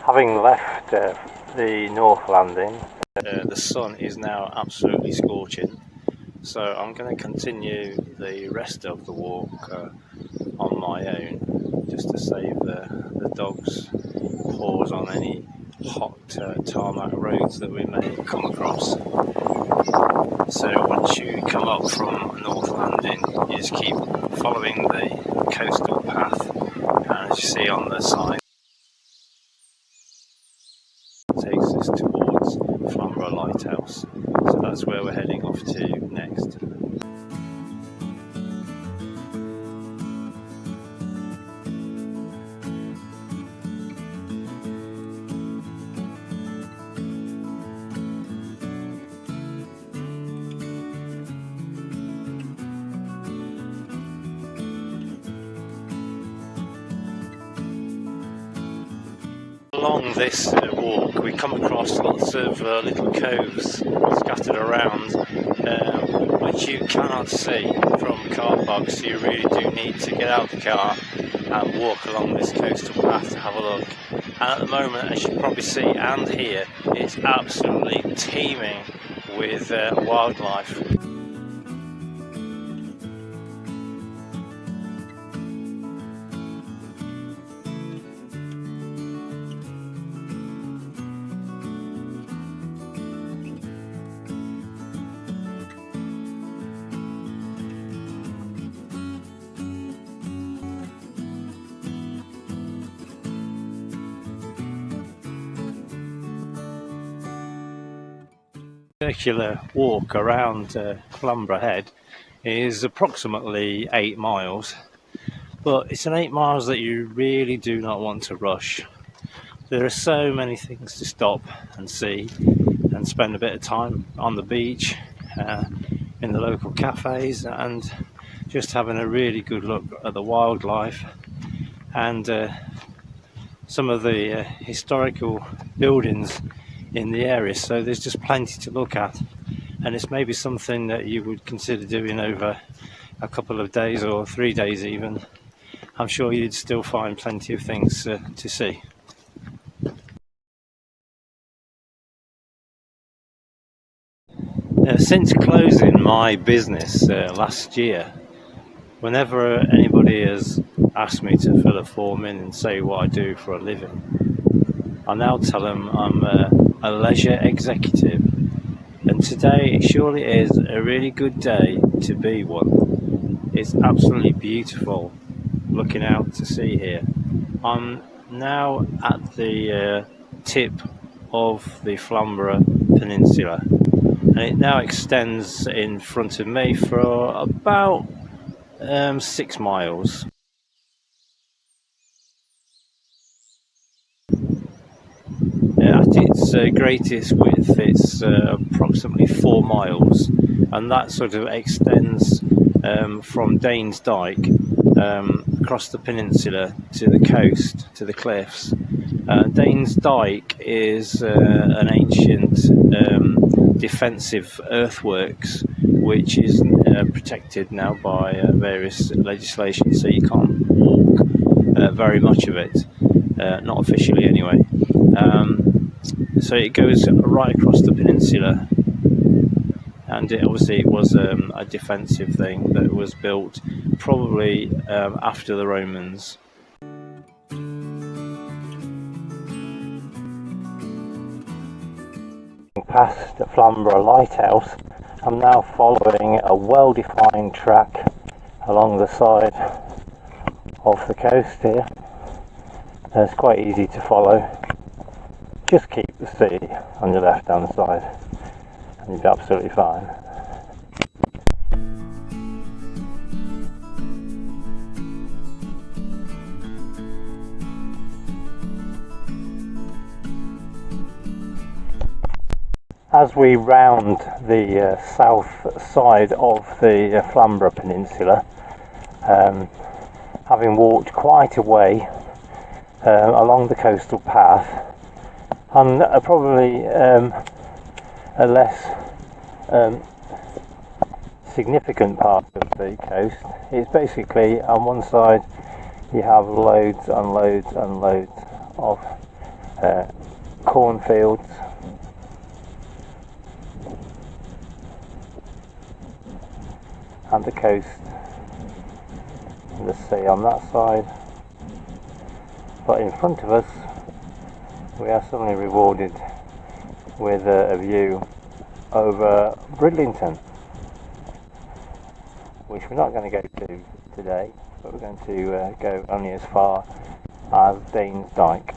Having left the North Landing, the sun is now absolutely scorching, so I'm going to continue the rest of the walk on my own, just to save the dogs' paws on any hot tarmac roads that we may come across. So once you come up from North Landing, you just keep following the coastal path, and as you see on the side, takes us towards Flamborough Lighthouse. So that's where we're heading off to next. Along this walk we come across lots of little coves scattered around, which you cannot see from car parks, so you really do need to get out of the car and walk along this coastal path to have a look. And at the moment, as you can probably see and hear, it's absolutely teeming with wildlife. Circular walk around Flamborough Head is approximately 8 miles, but it's an 8 miles that you really do not want to rush. There are so many things to stop and see and spend a bit of time on the beach, in the local cafes, and just having a really good look at the wildlife and some of the historical buildings in the area. So there's just plenty to look at, and it's maybe something that you would consider doing over a couple of days or 3 days even. I'm sure you'd still find plenty of things to see. Since closing my business last year, whenever anybody has asked me to fill a form in and say what I do for a living, I now tell them I'm a leisure executive, and today surely is a really good day to be one. It's absolutely beautiful looking out to sea here. I'm now at the tip of the Flamborough Peninsula, and it now extends in front of me for about 6 miles. At its greatest width, it's approximately 4 miles, and that sort of extends from Danes Dyke across the peninsula to the coast, to the cliffs. Danes Dyke is an ancient defensive earthworks which is protected now by various legislation, so you can't walk very much of it, not officially anyway. So it goes right across the peninsula, and it obviously was a defensive thing that was built probably after the Romans. Past the Flamborough Lighthouse, I'm now following a well-defined track along the side of the coast here. It's quite easy to follow. Just keep the sea on your left hand side and you'll be absolutely fine. As we round the south side of the Flamborough Peninsula, having walked quite a way along the coastal path, on probably a less significant part of the coast, it's basically on one side you have loads and loads and loads of cornfields, and the coast and the sea on that side. But in front of us we are suddenly rewarded with a view over Bridlington, which we're not going to go to today, but we're going to go only as far as Danes Dyke.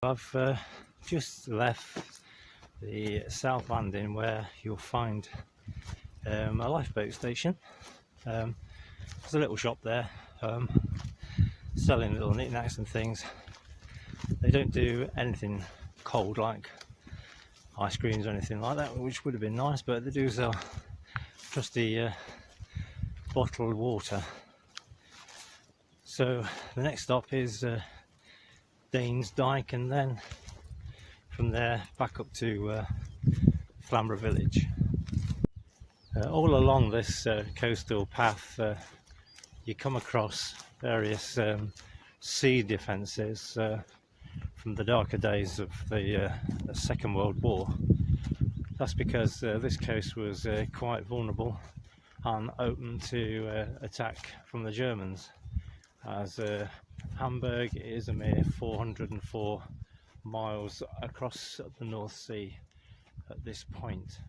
I've just left the South Landing, where you'll find a lifeboat station. There's a little shop there selling little knickknacks and things. They don't do anything cold like ice creams or anything like that, which would have been nice, but they do sell trusty bottled water. So the next stop is Danes Dyke, and then from there back up to Flamborough village. All along this coastal path you come across various sea defences from the darker days of the Second World War. That's because this coast was quite vulnerable and open to attack from the Germans, as Hamburg is a mere 404 miles across the North Sea at this point.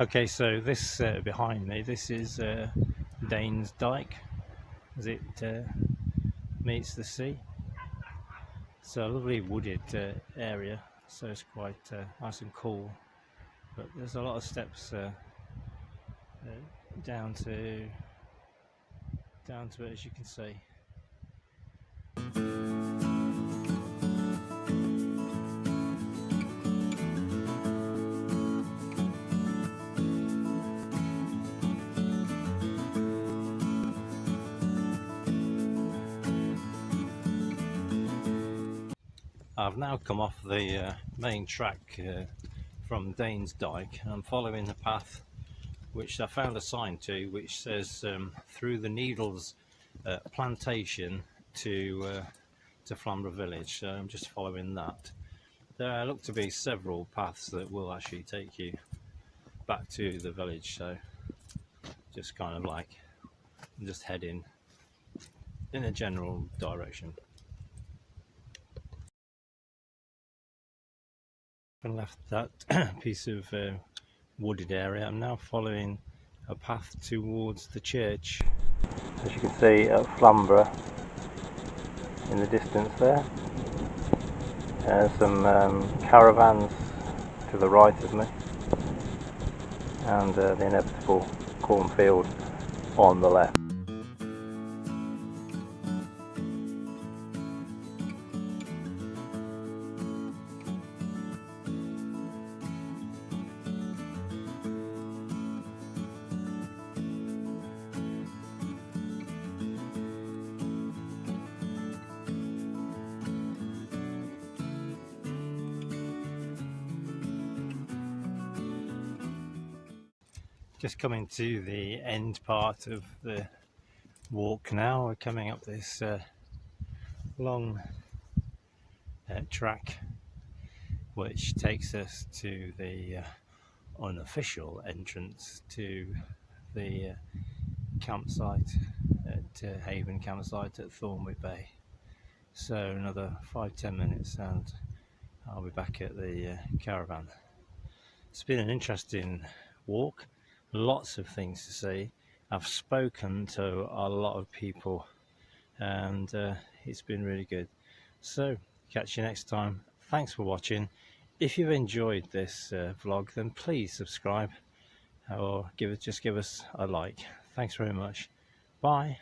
Okay, so this behind me, this is Danes Dyke as it meets the sea. It's a lovely wooded area, so it's quite nice and cool, but there's a lot of steps down to it, as you can see. I've now come off the main track from Danes Dyke, and I'm following the path which I found a sign to, which says through the Needles plantation to Flamborough village. So I'm just following that. There look to be several paths that will actually take you back to the village, so just kind of like I'm just heading in a general direction. I left that piece of wooded area. I'm now following a path towards the church. As you can see at Flamborough in the distance there, there's some caravans to the right of me, and the inevitable cornfield on the left. Just coming to the end part of the walk now. We're coming up this long track which takes us to the unofficial entrance to the campsite at Haven campsite at Thornbury Bay. So another 5-10 minutes and I'll be back at the caravan. It's been an interesting walk, lots of things to see. I've spoken to a lot of people and it's been really good. So catch you next time. Thanks for watching. If you've enjoyed this vlog, then please subscribe or just give us a like. Thanks very much. Bye.